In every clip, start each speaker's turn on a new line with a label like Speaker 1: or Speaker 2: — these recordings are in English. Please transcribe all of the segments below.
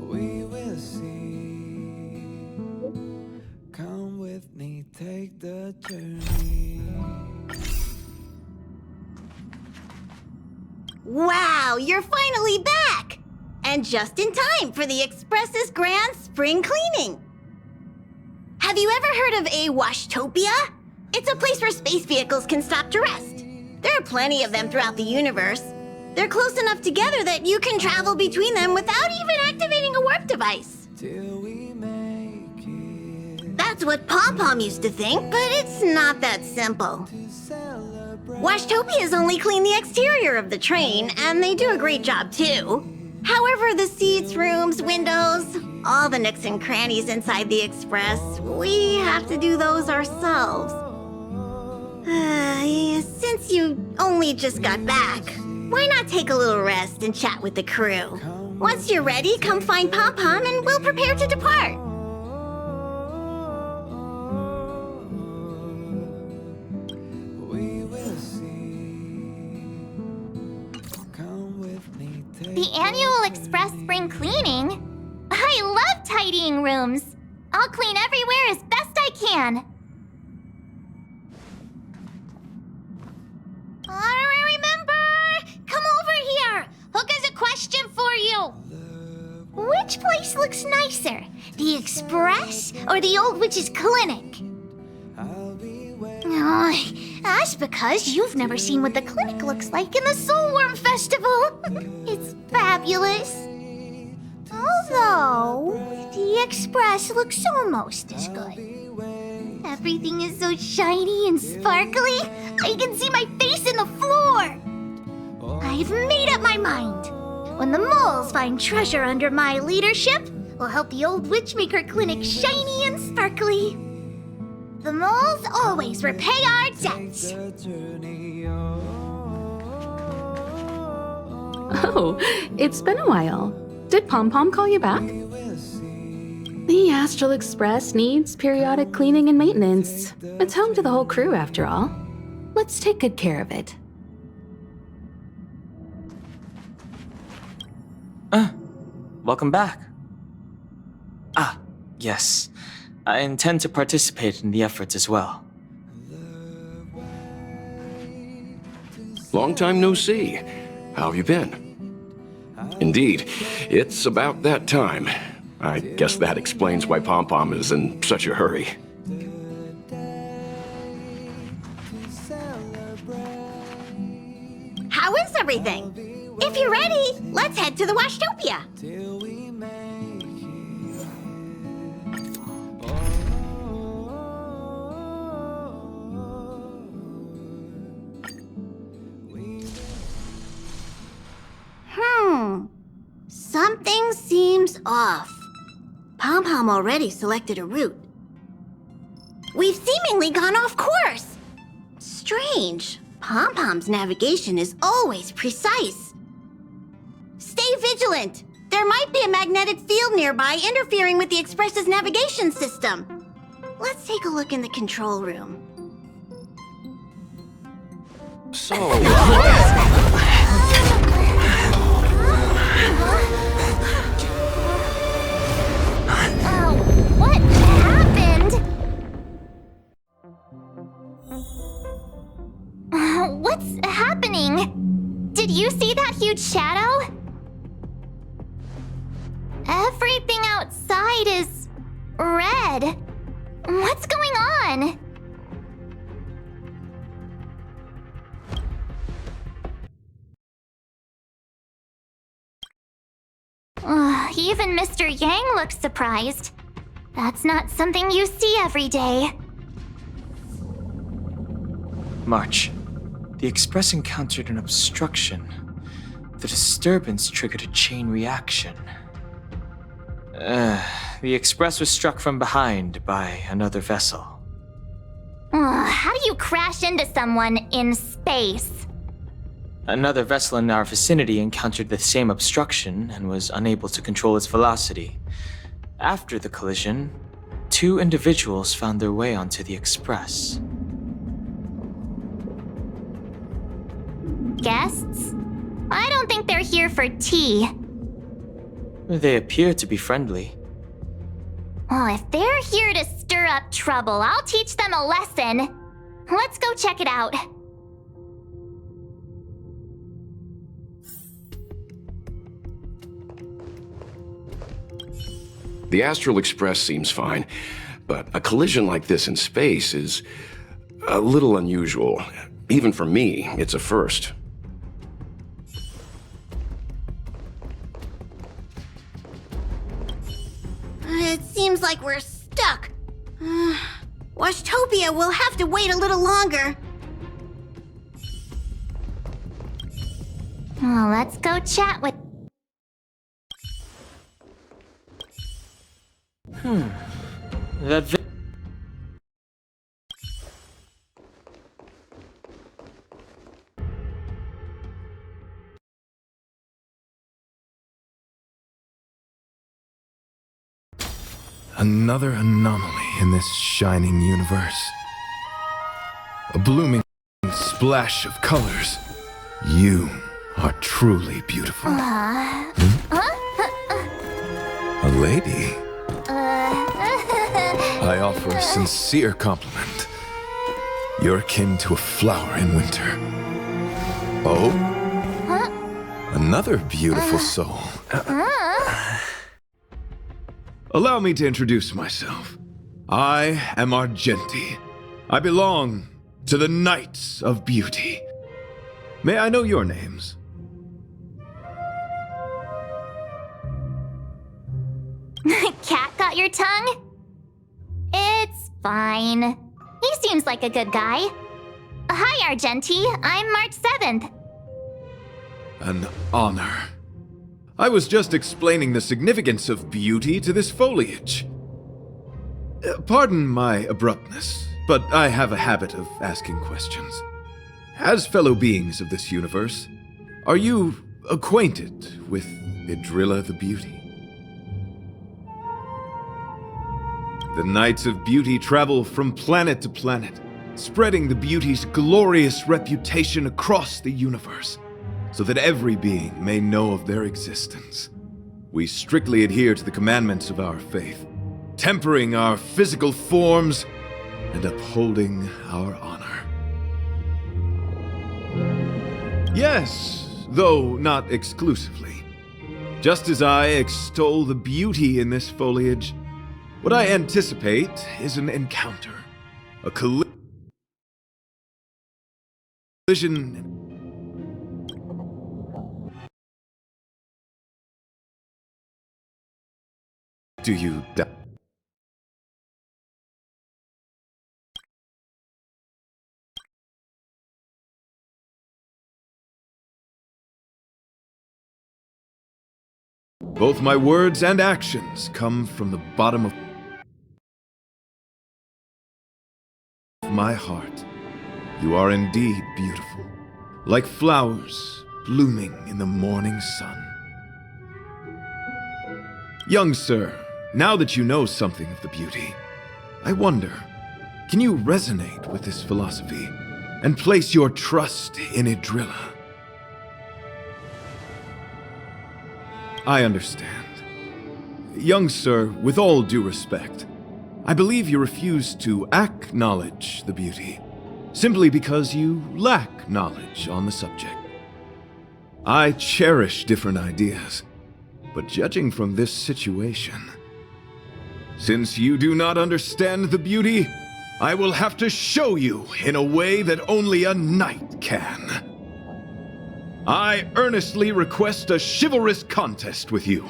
Speaker 1: We will see. Come with me, take the journey.
Speaker 2: Wow, you're finally back! And just in time for the Express's grand spring cleaning. Have you ever heard of a Washtopia? It's a place where space vehicles can stop to rest. There are plenty of them throughout the universe. They're close enough together that you can travel between them without even activating a warp device.
Speaker 1: Till we make it.
Speaker 2: That's what Pom-Pom used to think, but it's not that simple. Washtopias only clean the exterior of the train, and they do a great job too. However, the seats, rooms, windows, all the nooks and crannies inside the Express, we have to do those ourselves. Since you only just got back, why not take a little rest and chat with the crew? Once you're ready, come find Pom-Pom and we'll prepare to depart.
Speaker 1: We will see. Come with me, take
Speaker 3: The annual Express spring cleaning? I love tidying rooms. I'll clean everywhere as best I can. I remember! Come over here! Hook has a question for you. Which place looks nicer? The Express or the Old Witch's Clinic?
Speaker 1: I'll be waiting.
Speaker 3: That's because you've never seen what the clinic looks like in the Soulworm Festival. It's fabulous. Although, the Express looks almost as good. Everything is so shiny and sparkly, I can see my face in the floor. I've made up my mind. When the moles find treasure under my leadership, we'll help the Old Witchmaker Clinic shiny and sparkly. The moles always repay our debts.
Speaker 1: The journey
Speaker 4: Oh, it's been a while. Did Pom-Pom call you back? The Astral Express needs periodic cleaning and maintenance. It's home to the whole crew, after all. Let's take good care of it.
Speaker 5: Welcome back. Yes. I intend to participate in the efforts as well.
Speaker 6: Long time no see. How have you been? Indeed, it's about that time. I guess that explains why Pom-Pom is in such a hurry.
Speaker 2: How is everything? If you're ready, let's head to the Washtopia.
Speaker 1: till we make
Speaker 2: Something seems off. Pom-Pom already selected a route. We've seemingly gone off course. Strange. Pom-Pom's navigation is always precise. Stay vigilant. There might be a magnetic field nearby interfering with the Express's navigation system. Let's take a look in the control room.
Speaker 6: So,
Speaker 3: What happened? What's happening? Did you see that huge shadow? Everything outside is red. What's going on? Even Mr. Yang looks surprised. That's not something you see every day.
Speaker 5: March. The Express encountered an obstruction. The disturbance triggered a chain reaction. The Express was struck from behind by another vessel.
Speaker 3: How do you crash into someone in space?
Speaker 5: Another vessel in our vicinity encountered the same obstruction and was unable to control its velocity. After the collision, 2 individuals found their way onto the Express.
Speaker 3: guests? I don't think they're here for tea.
Speaker 5: They appear to be friendly.
Speaker 3: Well, if they're here to stir up trouble, I'll teach them a lesson. Let's go check it out.
Speaker 6: The Astral Express seems fine, but a collision like this in space is a little unusual. Even for me, it's a first.
Speaker 2: It seems like we're stuck. Washtopia will have to wait a little longer.
Speaker 3: Well, let's go chat with...
Speaker 5: That
Speaker 7: Another anomaly in this shining universe. A blooming splash of colors. You are truly beautiful. A lady? I offer a sincere compliment. You're akin to a flower in winter. Oh? Another beautiful soul. Allow me to introduce myself. I am Argenti. I belong to the Knights of Beauty. May I know your names?
Speaker 3: Cat got your tongue? It's fine. He seems like a good guy. Hi, Argenti. I'm March 7th.
Speaker 7: An honor. I was just explaining the significance of beauty to this foliage. Pardon my abruptness, but I have a habit of asking questions. As fellow beings of this universe, are you acquainted with Idrilla the Beauty? The Knights of Beauty travel from planet to planet, spreading the beauty's glorious reputation across the universe, so that every being may know of their existence. We strictly adhere to the commandments of our faith, tempering our physical forms and upholding our honor. Yes, though not exclusively. Just as I extol the beauty in this foliage, what I anticipate is an encounter, a collision. Do you doubt? Both my words and actions come from the bottom of my heart. You are indeed beautiful, like flowers blooming in the morning sun. Young sir, now that you know something of the beauty, I wonder, can you resonate with this philosophy and place your trust in Idrilla? I understand. Young sir, with all due respect, I believe you refuse to acknowledge the beauty simply because you lack knowledge on the subject. I cherish different ideas, but judging from this situation, since you do not understand the beauty, I will have to show you in a way that only a knight can. I earnestly request a chivalrous contest with you.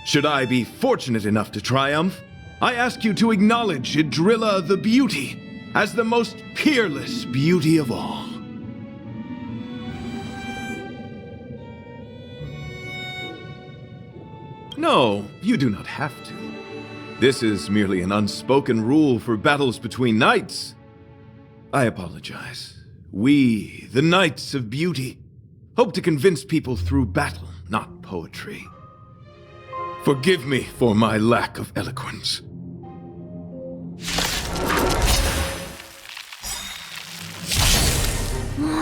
Speaker 7: Should I be fortunate enough to triumph, I ask you to acknowledge Idrilla the Beauty as the most peerless beauty of all. No, you do not have to. This is merely an unspoken rule for battles between knights. I apologize. We, the Knights of Beauty, hope to convince people through battle, not poetry. Forgive me for my lack of eloquence.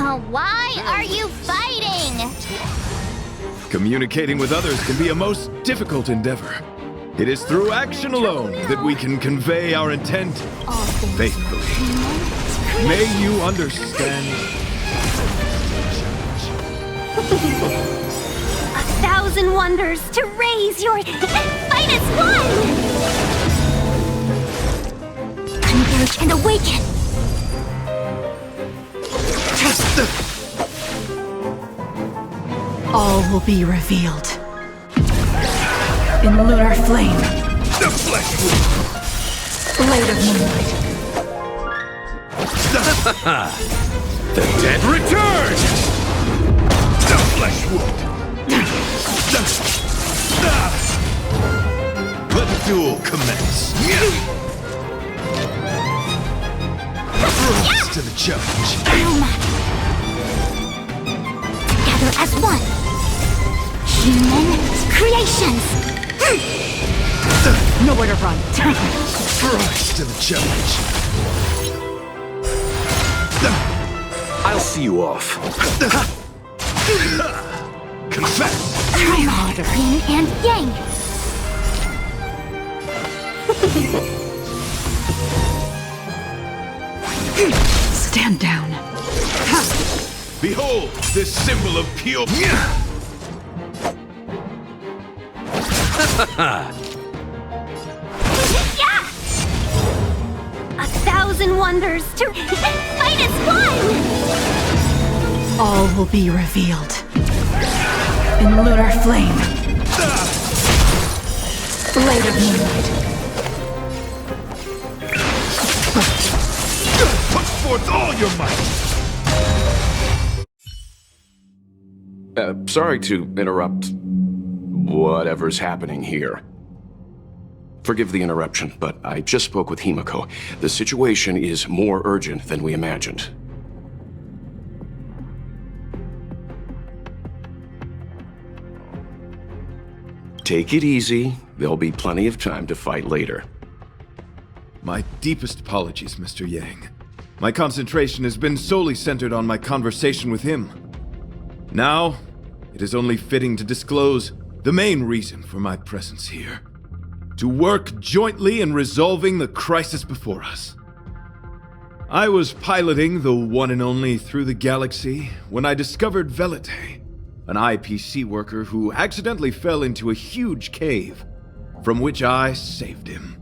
Speaker 3: Why are you fighting?
Speaker 7: Communicating with others can be a most difficult endeavor. It is through action alone that we can convey our intent faithfully. May you understand.
Speaker 3: 1,000 wonders to raise your fight as one! Converge and awaken!
Speaker 8: All will be revealed. In lunar flame.
Speaker 7: The flesh
Speaker 8: Blade of moonlight.
Speaker 7: The dead return! The flesh wound! Let the duel commence. Rise to the challenge.
Speaker 3: Together as one! Human creations!
Speaker 8: Nowhere to run.
Speaker 7: Rise to the challenge.
Speaker 6: I'll see you off.
Speaker 7: Confess!
Speaker 3: Yin and yang!
Speaker 8: Stand down.
Speaker 7: Behold, this symbol of pure.
Speaker 3: Yeah! 1,000 wonders to fight as one!
Speaker 8: All will be revealed. In lunar flame. Blade of moonlight.
Speaker 7: Put forth all your might!
Speaker 6: Sorry to interrupt whatever's happening here. Forgive the interruption, but I just spoke with Himiko. The situation is more urgent than we imagined. Take it easy. There'll be plenty of time to fight later.
Speaker 7: My deepest apologies, Mr. Yang. My concentration has been solely centered on my conversation with him. Now, it is only fitting to disclose the main reason for my presence here. To work jointly in resolving the crisis before us. I was piloting the one and only through the galaxy when I discovered Velite, an IPC worker who accidentally fell into a huge cave, from which I saved him.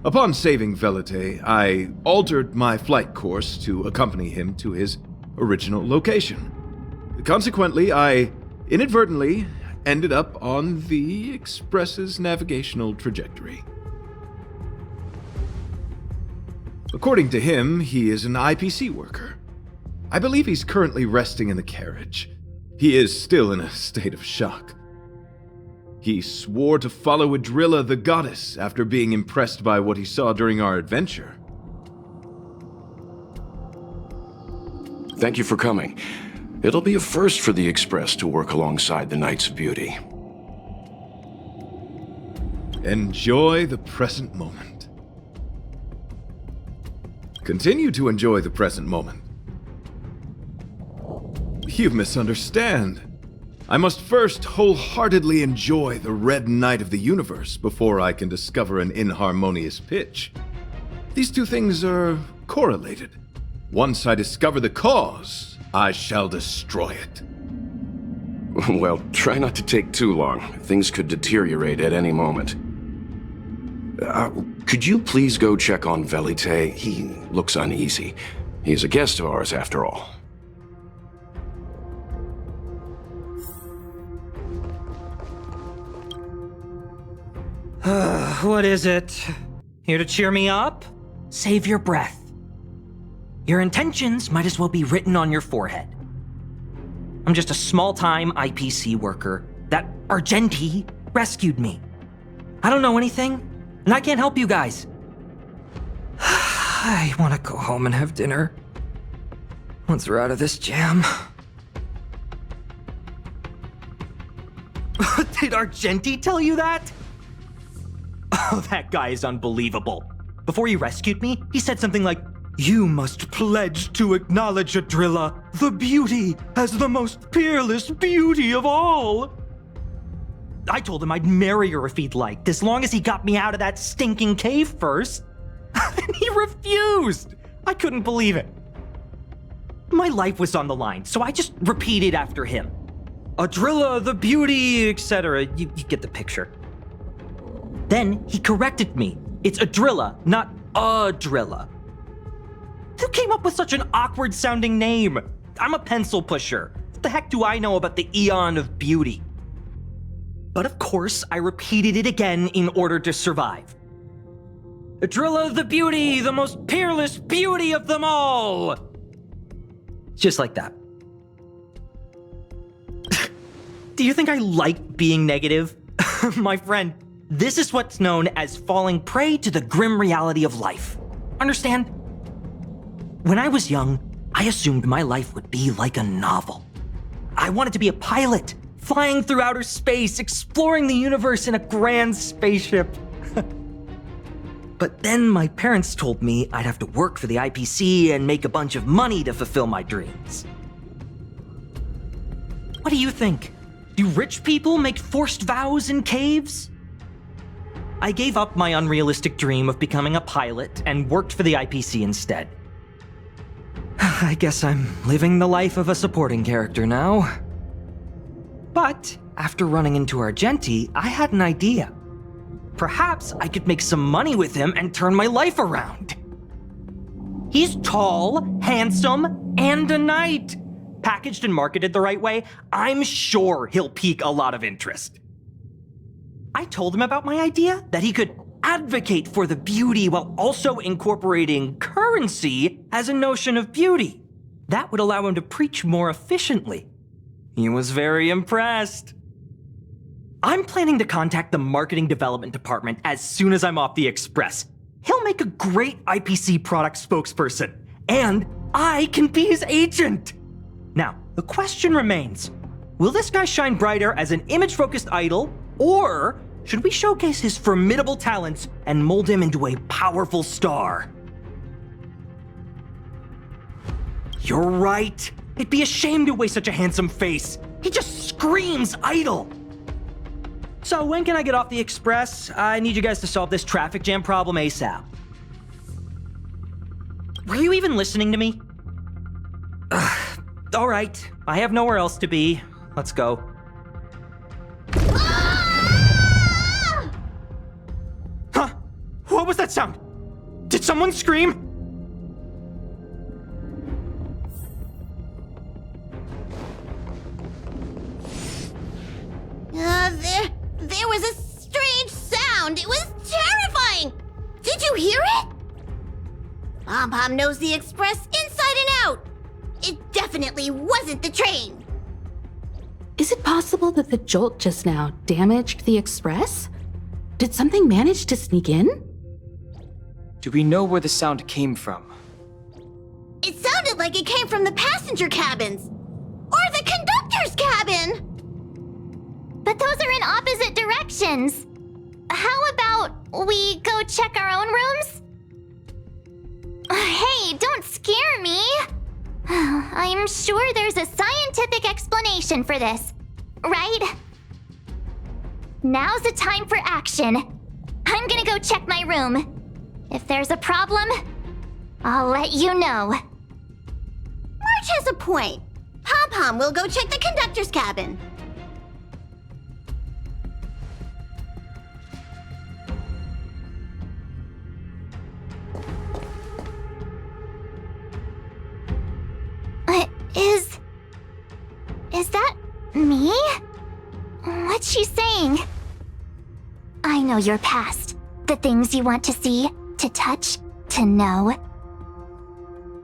Speaker 7: Upon saving Velite, I altered my flight course to accompany him to his original location. Consequently, I inadvertently ended up on the Express's navigational trajectory. According to him, he is an IPC worker. I believe he's currently resting in the carriage. He is still in a state of shock. He swore to follow Adrilla the goddess after being impressed by what he saw during our adventure.
Speaker 6: Thank you for coming. It'll be a first for the Express to work alongside the Knights of Beauty.
Speaker 7: Enjoy the present moment. Continue to enjoy the present moment. You misunderstand. I must first wholeheartedly enjoy the red night of the universe before I can discover an inharmonious pitch. These two things are correlated. Once I discover the cause, I shall destroy it.
Speaker 6: Well, try not to take too long. Things could deteriorate at any moment. Could you please go check on Velite? He looks uneasy. He's a guest of ours, after all.
Speaker 9: What is it? Here to cheer me up? Save your breath. Your intentions might as well be written on your forehead. I'm just a small-time IPC worker. That Argenti rescued me. I don't know anything, and I can't help you guys. I want to go home and have dinner. Once we're out of this jam. Did Argenti tell you that? Oh, that guy is unbelievable. Before he rescued me, he said something like, You must pledge to acknowledge Adrilla, the beauty, as the most peerless beauty of all. I told him I'd marry her if he'd liked, as long as he got me out of that stinking cave first. And he refused! I couldn't believe it. My life was on the line, so I just repeated after him. Adrilla, the beauty, etc. You get the picture. Then he corrected me. It's Adrilla, not Adrilla. Who came up with such an awkward-sounding name? I'm a pencil pusher. What the heck do I know about the eon of beauty? But of course, I repeated it again in order to survive. Adrilla the beauty, the most peerless beauty of them all! Just like that. Do you think I like being negative? My friend, this is what's known as falling prey to the grim reality of life. Understand? When I was young, I assumed my life would be like a novel. I wanted to be a pilot, flying through outer space, exploring the universe in a grand spaceship. But then my parents told me I'd have to work for the IPC and make a bunch of money to fulfill my dreams. What do you think? Do rich people make forced vows in caves? I gave up my unrealistic dream of becoming a pilot and worked for the IPC instead. I guess I'm living the life of a supporting character now. But after running into Argenti, I had an idea. Perhaps I could make some money with him and turn my life around. He's tall, handsome, and a knight. Packaged and marketed the right way, I'm sure he'll pique a lot of interest. I told him about my idea, that he could advocate for the beauty while also incorporating currency as a notion of beauty. That would allow him to preach more efficiently. He was very impressed. I'm planning to contact the marketing development department as soon as I'm off the express. He'll make a great IPC product spokesperson, and I can be his agent. Now, the question remains, will this guy shine brighter as an image-focused idol, or should we showcase his formidable talents and mold him into a powerful star? You're right. It'd be a shame to waste such a handsome face. He just screams idol. So when can I get off the express? I need you guys to solve this traffic jam problem ASAP. Were you even listening to me? All right, I have nowhere else to be. Let's go. Huh? What was that sound? Did someone scream?
Speaker 2: There was a strange sound. It was terrifying. Did you hear it? Pom-Pom knows the express inside and out. It definitely wasn't the train.
Speaker 4: Is it possible that the jolt just now damaged the express? Did something manage to sneak in?
Speaker 5: Do we know where the sound came from?
Speaker 2: It sounded like it came from the passenger cabins. Or the conductor's cabin.
Speaker 3: But those are in opposite directions. How about we go check our own rooms? Hey, don't scare me. I'm sure there's a scientific explanation for this, right? Now's the time for action. I'm gonna go check my room. If there's a problem, I'll let you know.
Speaker 2: March has a point. Pom-Pom will go check the conductor's cabin.
Speaker 3: Is that me? What's she saying? I know your past. The things you want to see, to touch, to know.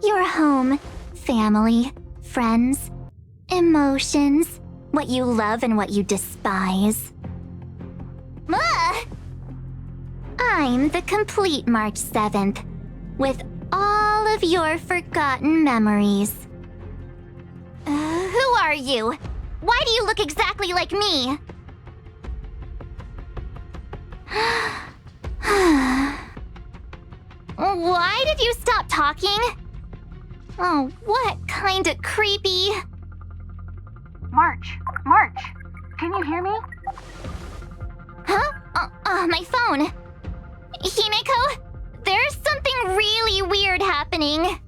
Speaker 3: Your home, family, friends, emotions, what you love and what you despise. I'm the complete March 7th, with all of your forgotten memories. Who are you? Why do you look exactly like me? Why did you stop talking? Oh, what kind of creepy...
Speaker 10: March, can you hear me?
Speaker 3: Huh? My phone. Himeko, there's something really weird happening.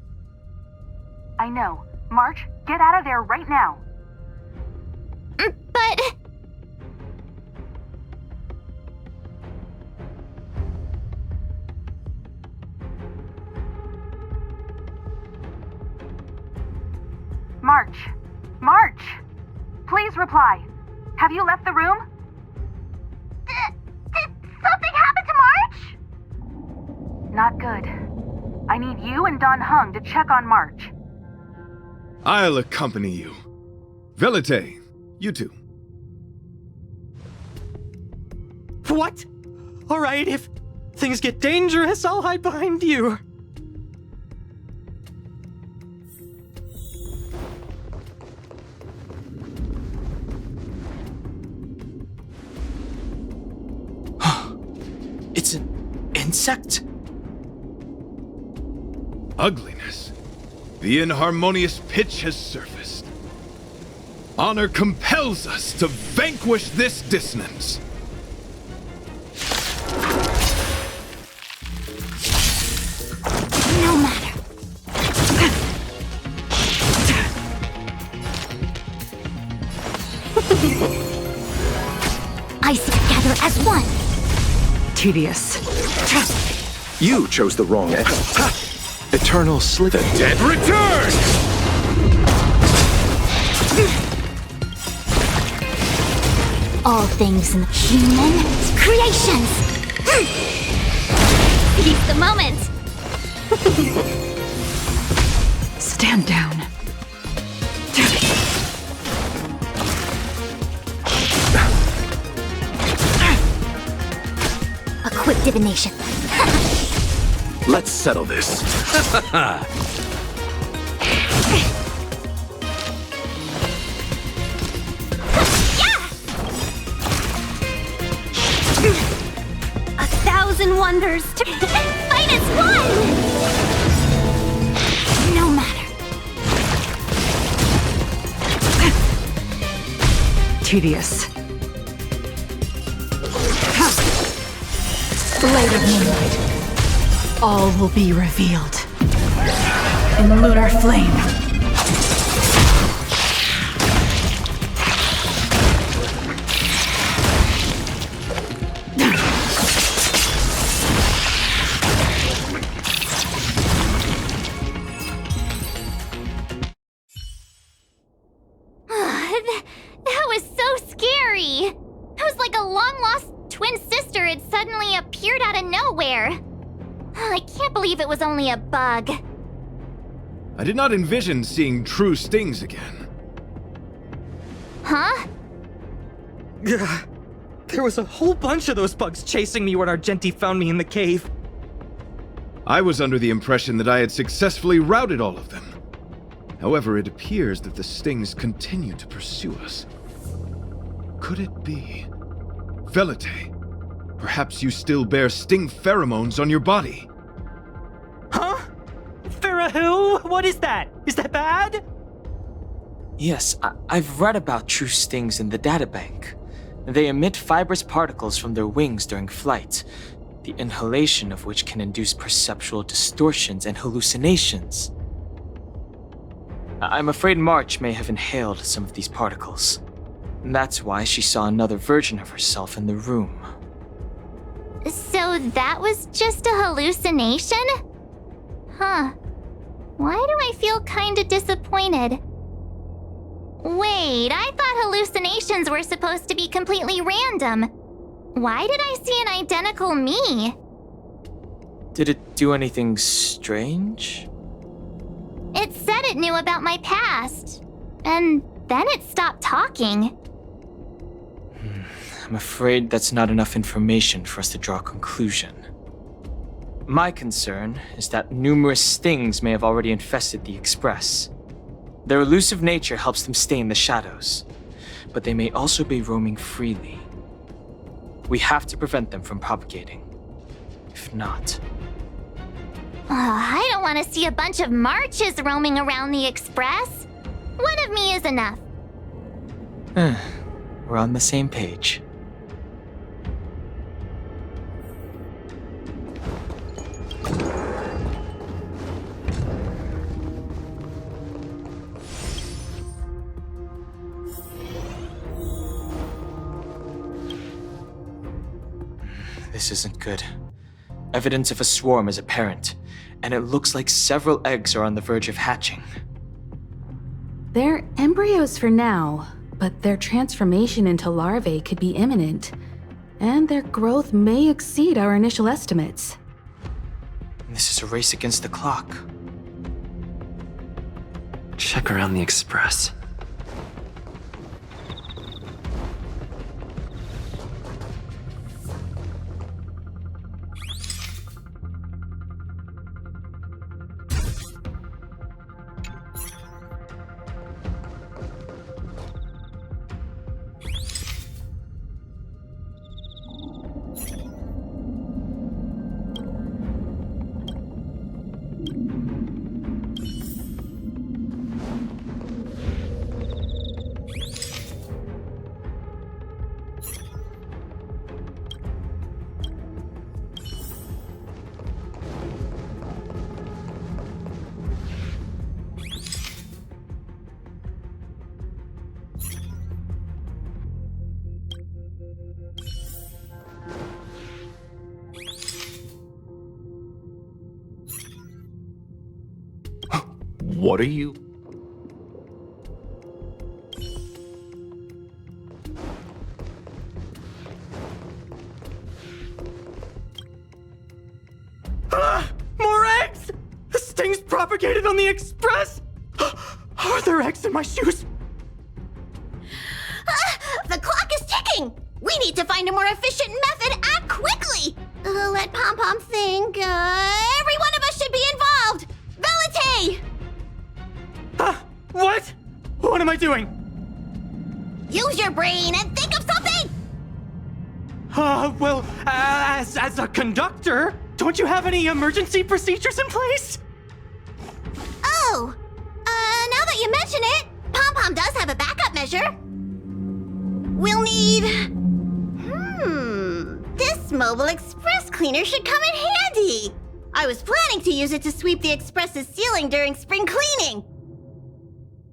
Speaker 10: I know. March, get out of there right now.
Speaker 3: But...
Speaker 10: March! Please reply. Have you left the room?
Speaker 3: Did something happen to March?
Speaker 10: Not good. I need you and Don Hung to check on March.
Speaker 7: I'll accompany you. Velite, you too.
Speaker 9: What? Alright, if things get dangerous, I'll hide behind you.
Speaker 5: It's an insect?
Speaker 7: Ugliness. The inharmonious pitch has surfaced. Honor compels us to vanquish this dissonance.
Speaker 3: No matter. Ice together as one.
Speaker 8: Tedious.
Speaker 6: You chose the wrong end. Eternal slither.
Speaker 7: The dead return!
Speaker 3: All things in the human creations. Seize the moment.
Speaker 8: Stand down.
Speaker 3: A quick divination.
Speaker 6: Let's settle this.
Speaker 3: A thousand wonders to fight as one. No matter.
Speaker 8: Tedious. Light of moonlight. All will be revealed. In lunar flame.
Speaker 3: That was so scary. It was like a long-lost twin sister had suddenly appeared out of nowhere. I can't believe it was only a bug.
Speaker 7: I did not envision seeing true stings again.
Speaker 3: Huh?
Speaker 9: There was a whole bunch of those bugs chasing me when Argenti found me in the cave.
Speaker 7: I was under the impression that I had successfully routed all of them. However, it appears that the stings continue to pursue us. Could it be? Velite, perhaps you still bear sting pheromones on your body.
Speaker 9: Huh? Farahoo? What is that? Is that bad?
Speaker 5: Yes, I've read about true stings in the databank. They emit fibrous particles from their wings during flight, the inhalation of which can induce perceptual distortions and hallucinations. I'm afraid March may have inhaled some of these particles. And that's why she saw another version of herself in the room.
Speaker 3: So that was just a hallucination? Huh. Why do I feel kinda disappointed? Wait, I thought hallucinations were supposed to be completely random. Why did I see an identical me?
Speaker 5: Did it do anything strange?
Speaker 3: It said it knew about my past. And then it stopped talking.
Speaker 5: I'm afraid that's not enough information for us to draw a conclusion. My concern is that numerous stings may have already infested the Express. Their elusive nature helps them stay in the shadows, but they may also be roaming freely. We have to prevent them from propagating. If not...
Speaker 3: I don't want to see a bunch of marches roaming around the express. One of me is enough.
Speaker 5: We're on the same page. This isn't good. Evidence of a swarm is apparent, and it looks like several eggs are on the verge of hatching.
Speaker 4: They're embryos for now, but their transformation into larvae could be imminent, and their growth may exceed our initial estimates.
Speaker 5: This is a race against the clock.
Speaker 11: Check around the express.
Speaker 6: What are you?
Speaker 9: More eggs! The stings propagated on the express! Are there eggs in my shoes?
Speaker 2: The clock is ticking! We need to find a more efficient method. Act quickly! Let Pom-Pom think. Every one of us should be involved! Velite!
Speaker 9: What? What am I doing?
Speaker 2: Use your brain and think of something!
Speaker 9: Well, as a conductor, don't you have any emergency procedures in place?
Speaker 2: Oh! Now that you mention it, Pom-Pom does have a backup measure. We'll need... This mobile express cleaner should come in handy. I was planning to use it to sweep the express's ceiling during spring cleaning.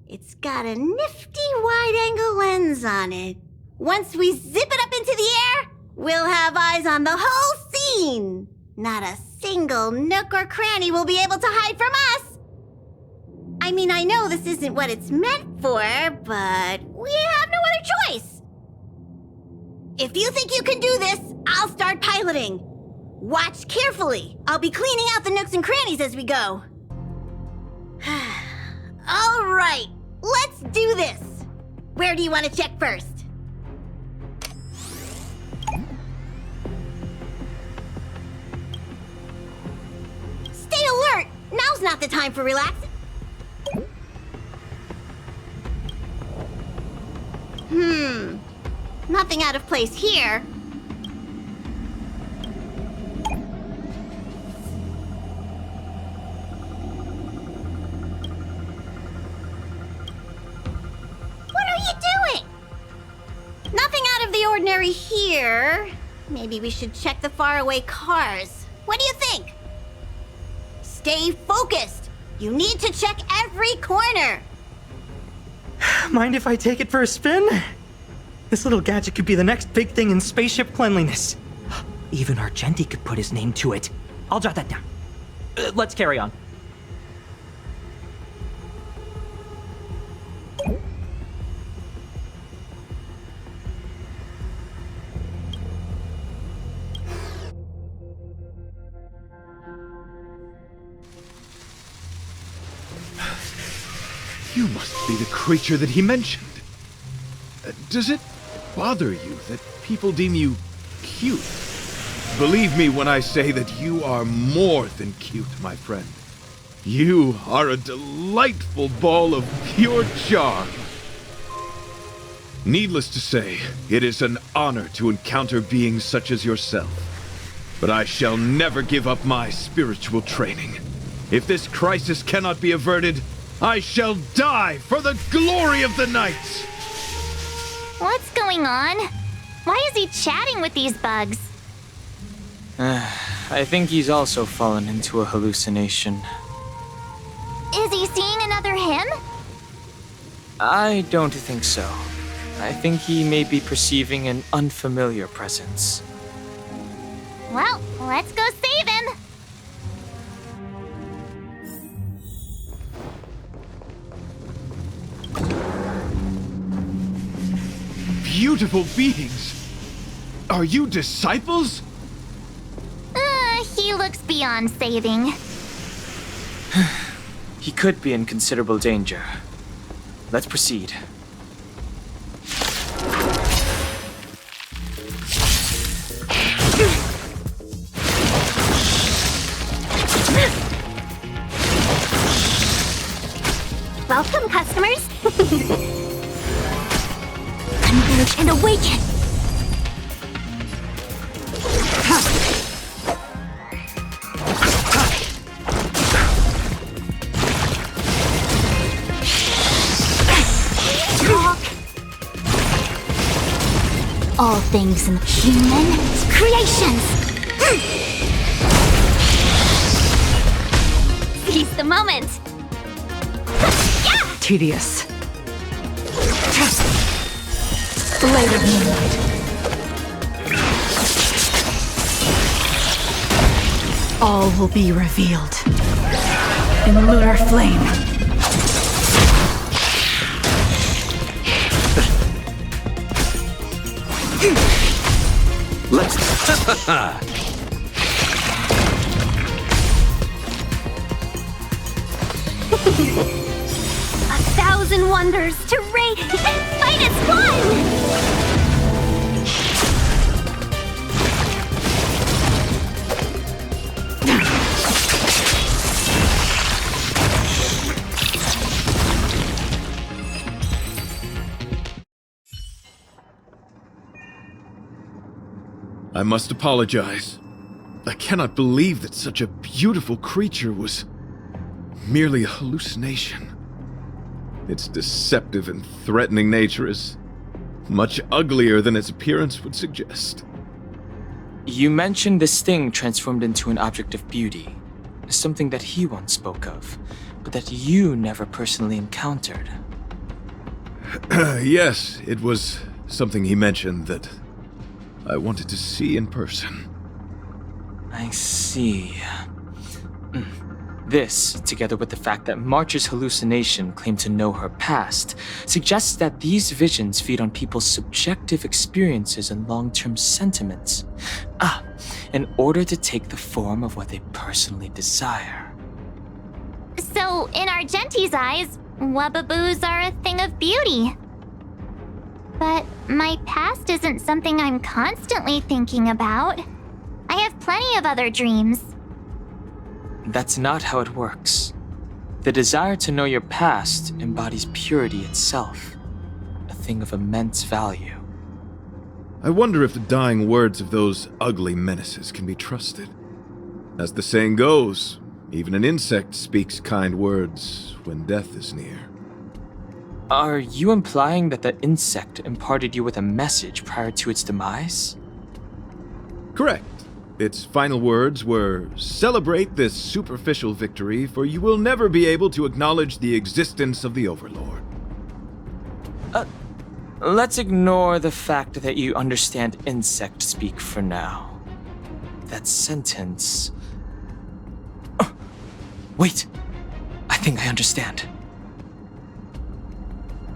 Speaker 2: It's got a nifty wide-angle lens on it. Once we zip it up into the air, we'll have eyes on the whole scene. Not a single nook or cranny will be able to hide from us. I mean, I know this isn't what it's meant for, but we have no other choice. If you think you can do this, I'll start piloting. Watch carefully. I'll be cleaning out the nooks and crannies as we go. All right, let's do this. Where do you want to check first? Stay alert. Now's not the time for relaxing. Nothing out of place here. What are you doing? Nothing out of the ordinary here. Maybe we should check the faraway cars. What do you think? Stay focused. You need to check every corner.
Speaker 9: Mind if I take it for a spin? This little gadget could be the next big thing in spaceship cleanliness. Even Argenti could put his name to it. I'll jot that down. Let's carry on.
Speaker 7: You must be the creature that he mentioned. Does it bother you that people deem you cute? Believe me when I say that you are more than cute, my friend. You are a delightful ball of pure charm. Needless to say, it is an honor to encounter beings such as yourself. But I shall never give up my spiritual training. If this crisis cannot be averted, I shall die for the glory of the night!
Speaker 3: What's going on? Why is he chatting with these bugs?
Speaker 5: I think he's also fallen into a hallucination.
Speaker 3: Is he seeing another him?
Speaker 5: I don't think so. I think he may be perceiving an unfamiliar presence.
Speaker 3: Well, let's go save him.
Speaker 7: Beautiful beings! Are you disciples?
Speaker 3: He looks beyond saving.
Speaker 5: He could be in considerable danger. Let's proceed.
Speaker 3: Welcome, customers. Converge and awaken. All things in human creations. Seize the moment.
Speaker 8: Tedious. Blade of moonlight. All will be revealed in lunar flame.
Speaker 6: Let's...
Speaker 3: 1,000 wonders to rate. Fight as one!
Speaker 7: I must apologize. I cannot believe that such a beautiful creature was merely a hallucination. Its deceptive and threatening nature is much uglier than its appearance would suggest.
Speaker 5: You mentioned this thing transformed into an object of beauty, something that he once spoke of, but that you never personally encountered.
Speaker 7: Yes, it was something he mentioned that I wanted to see in person.
Speaker 5: I see. This, together with the fact that March's hallucination claimed to know her past, suggests that these visions feed on people's subjective experiences and long-term sentiments. In order to take the form of what they personally desire.
Speaker 3: So, in Argenti's eyes, wubbaboos are a thing of beauty. But my past isn't something I'm constantly thinking about. I have plenty of other dreams.
Speaker 5: That's not how it works. The desire to know your past embodies purity itself, a thing of immense value.
Speaker 7: I wonder if the dying words of those ugly menaces can be trusted. As the saying goes, even an insect speaks kind words when death is near.
Speaker 5: Are you implying that the insect imparted you with a message prior to its demise?
Speaker 7: Correct. Its final words were, "Celebrate this superficial victory, for you will never be able to acknowledge the existence of the Overlord."
Speaker 5: Let's ignore the fact that you understand insect speak for now. That sentence... Wait! I think I understand.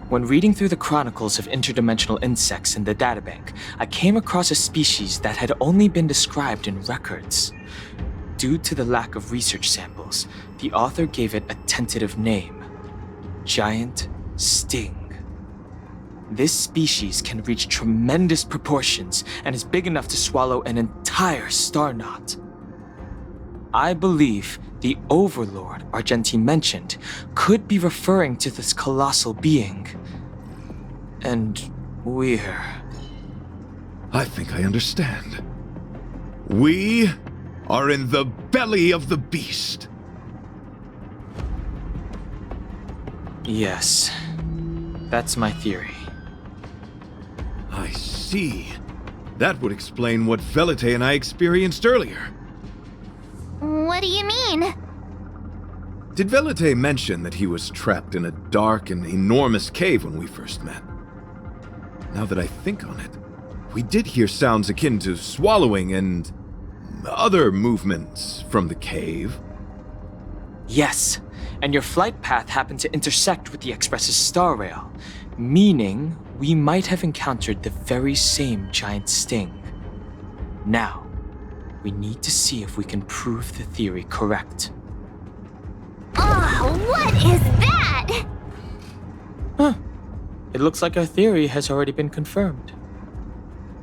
Speaker 5: When reading through the chronicles of interdimensional insects in the databank, I came across a species that had only been described in records. Due to the lack of research samples, the author gave it a tentative name: Giant Sting. This species can reach tremendous proportions and is big enough to swallow an entire star knot. I believe the Overlord Argenti mentioned could be referring to this colossal being. And we're...
Speaker 7: I think I understand. We are in the belly of the beast.
Speaker 5: Yes, that's my theory.
Speaker 7: I see. That would explain what Velite and I experienced earlier.
Speaker 3: What do you mean?
Speaker 7: Did Velite mention that he was trapped in a dark and enormous cave when we first met? Now that I think on it, we did hear sounds akin to swallowing and other movements from the cave.
Speaker 5: Yes, and your flight path happened to intersect with the Express's star rail, meaning we might have encountered the very same giant sting. Now, we need to see if we can prove the theory correct.
Speaker 3: Oh, what is that?
Speaker 5: Huh. It looks like our theory has already been confirmed.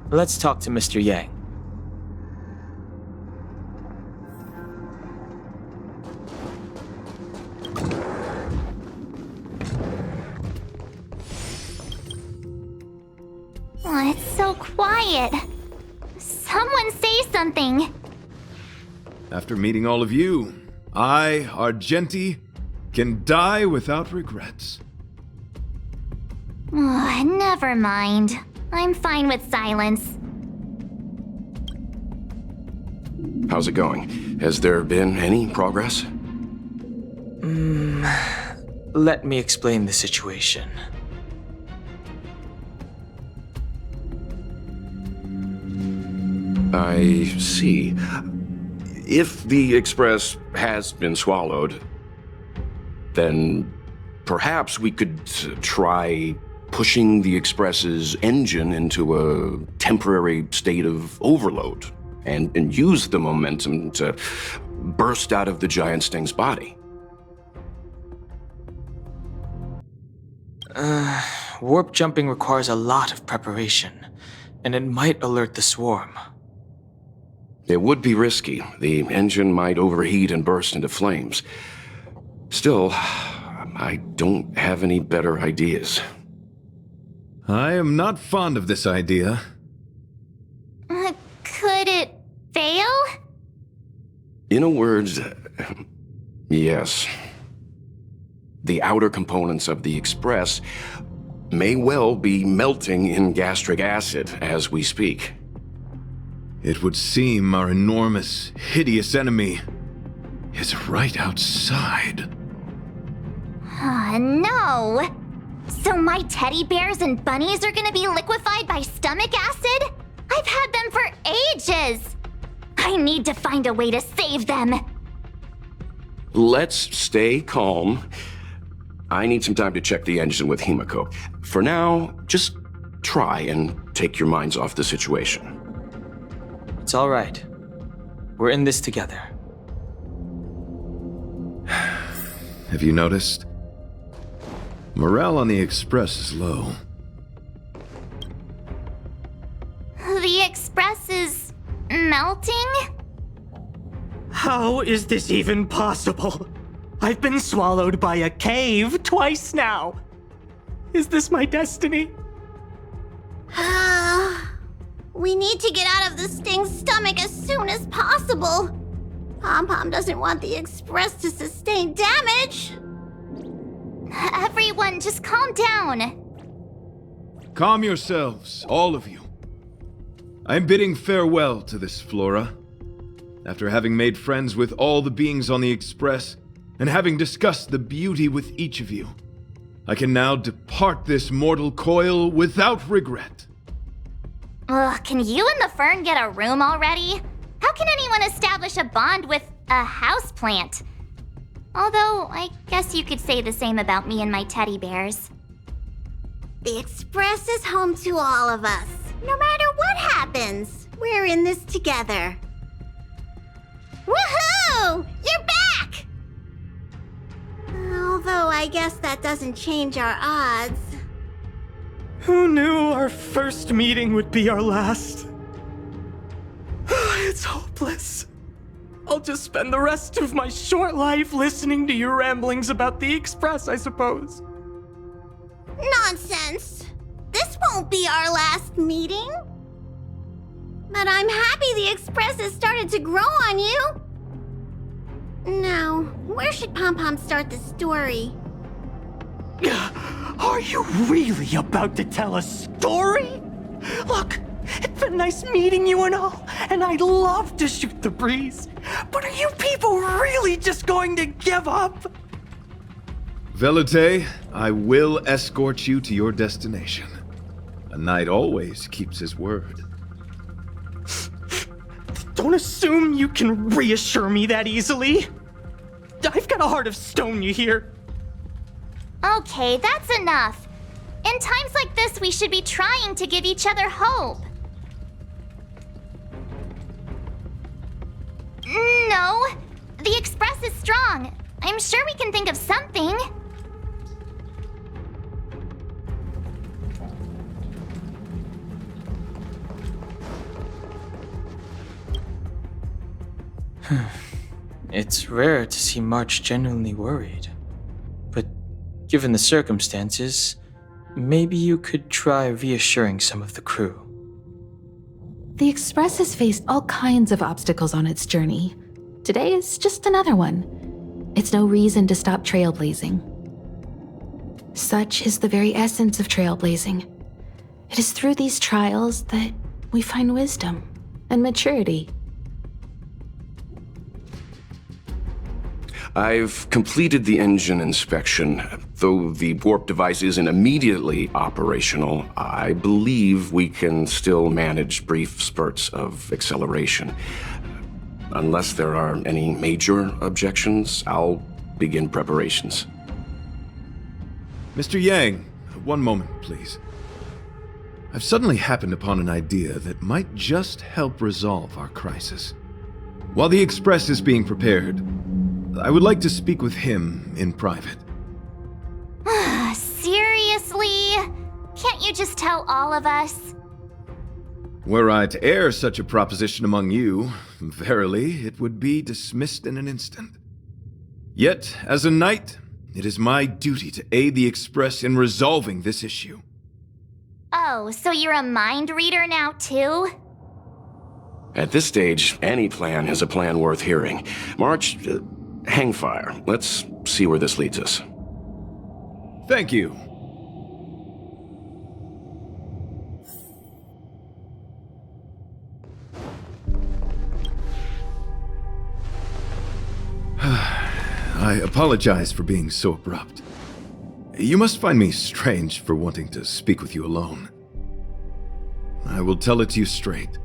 Speaker 5: Let's talk to Mr. Yang.
Speaker 3: Oh, it's so quiet. Someone say something.
Speaker 7: After meeting all of you, I, Argenti, can die without regrets.
Speaker 3: Oh, never mind. I'm fine with silence.
Speaker 6: How's it going? Has there been any progress?
Speaker 5: Let me explain the situation.
Speaker 6: I see. If the Express has been swallowed, then perhaps we could try pushing the Express's engine into a temporary state of overload and use the momentum to burst out of the giant sting's body.
Speaker 5: Warp jumping requires a lot of preparation, and it might alert the swarm.
Speaker 6: It would be risky. The engine might overheat and burst into flames. Still, I don't have any better ideas.
Speaker 7: I am not fond of this idea.
Speaker 3: Could it fail?
Speaker 6: In a word, yes. The outer components of the Express may well be melting in gastric acid as we speak.
Speaker 7: It would seem our enormous, hideous enemy is right outside.
Speaker 3: No! So my teddy bears and bunnies are gonna be liquefied by stomach acid? I've had them for ages! I need to find a way to save them!
Speaker 6: Let's stay calm. I need some time to check the engine with Himiko. For now, just try and take your minds off the situation.
Speaker 5: It's all right. We're in this together.
Speaker 7: Have you noticed? Morale on the Express is low.
Speaker 3: The Express is melting?
Speaker 9: How is this even possible? I've been swallowed by a cave twice now. Is this my destiny?
Speaker 2: We need to get out of the Sting's stomach as soon as possible. Pom-Pom doesn't want the Express to sustain damage.
Speaker 3: Everyone, just calm down.
Speaker 7: Calm yourselves, all of you. I'm bidding farewell to this Flora. After having made friends with all the beings on the Express, and having discussed the beauty with each of you, I can now depart this mortal coil without regret.
Speaker 3: Ugh, can you and the fern get a room already? How can anyone establish a bond with a houseplant? Although, I guess you could say the same about me and my teddy bears.
Speaker 2: The Express is home to all of us. No matter what happens, we're in this together. Woohoo! You're back! Although I guess that doesn't change our odds.
Speaker 9: Who knew our first meeting would be our last? It's hopeless. I'll just spend the rest of my short life listening to your ramblings about the Express, I suppose.
Speaker 2: Nonsense! This won't be our last meeting. But I'm happy the Express has started to grow on you. Now, where should Pom-Pom start the story?
Speaker 9: Are you really about to tell a story? Look, it's been nice meeting you and all, and I'd love to shoot the breeze. But are you people really just going to give up?
Speaker 7: Velite, I will escort you to your destination. A knight always keeps his word.
Speaker 9: Don't assume you can reassure me that easily. I've got a heart of stone, you hear?
Speaker 3: Okay, that's enough. In times like this, we should be trying to give each other hope. No, the Express is strong. I'm sure we can think of something.
Speaker 5: It's rare to see March genuinely worried. But given the circumstances, maybe you could try reassuring some of the crew.
Speaker 4: The Express has faced all kinds of obstacles on its journey. Today is just another one. It's no reason to stop trailblazing. Such is the very essence of trailblazing. It is through these trials that we find wisdom and maturity.
Speaker 6: I've completed the engine inspection. Though the warp device isn't immediately operational, I believe we can still manage brief spurts of acceleration. Unless there are any major objections, I'll begin preparations.
Speaker 7: Mr. Yang, one moment, please. I've suddenly happened upon an idea that might just help resolve our crisis. While the Express is being prepared, I would like to speak with him in private.
Speaker 3: Seriously? Can't you just tell all of us?
Speaker 7: Were I to air such a proposition among you, verily, it would be dismissed in an instant. Yet, as a knight, it is my duty to aid the Express in resolving this issue.
Speaker 3: Oh, so you're a mind reader now, too?
Speaker 6: At this stage, any plan is a plan worth hearing. March, hang fire. Let's see where this leads us.
Speaker 7: Thank you. I apologize for being so abrupt. You must find me strange for wanting to speak with you alone. I will tell it to you straight.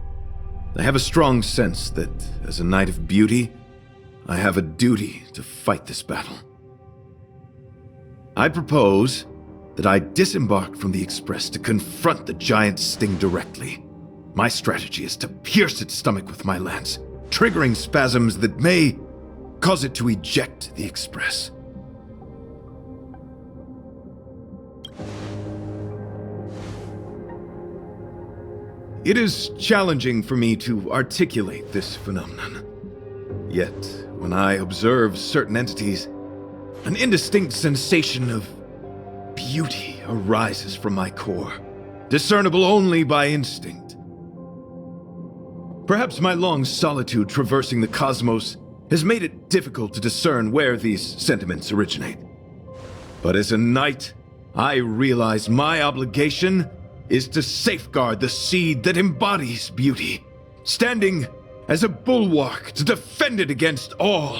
Speaker 7: I have a strong sense that, as a knight of beauty, I have a duty to fight this battle. I propose that I disembark from the Express to confront the giant sting directly. My strategy is to pierce its stomach with my lance, triggering spasms that may cause it to eject the Express. It is challenging for me to articulate this phenomenon. Yet, when I observe certain entities, an indistinct sensation of beauty arises from my core, discernible only by instinct. Perhaps my long solitude traversing the cosmos has made it difficult to discern where these sentiments originate. But as a knight, I realize my obligation is to safeguard the seed that embodies beauty, standing as a bulwark to defend it against all.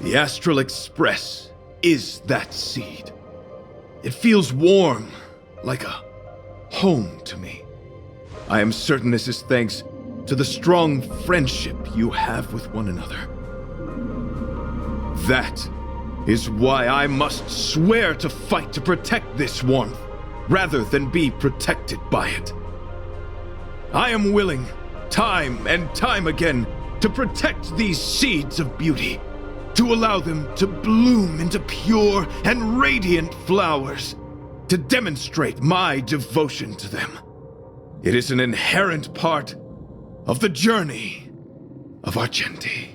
Speaker 7: The Astral Express is that seed. It feels warm, like a home to me. I am certain this is thanks to the strong friendship you have with one another. That is why I must swear to fight to protect this warmth, rather than be protected by it. I am willing, time and time again, to protect these seeds of beauty, to allow them to bloom into pure and radiant flowers, to demonstrate my devotion to them. It is an inherent part of the journey of Argenti.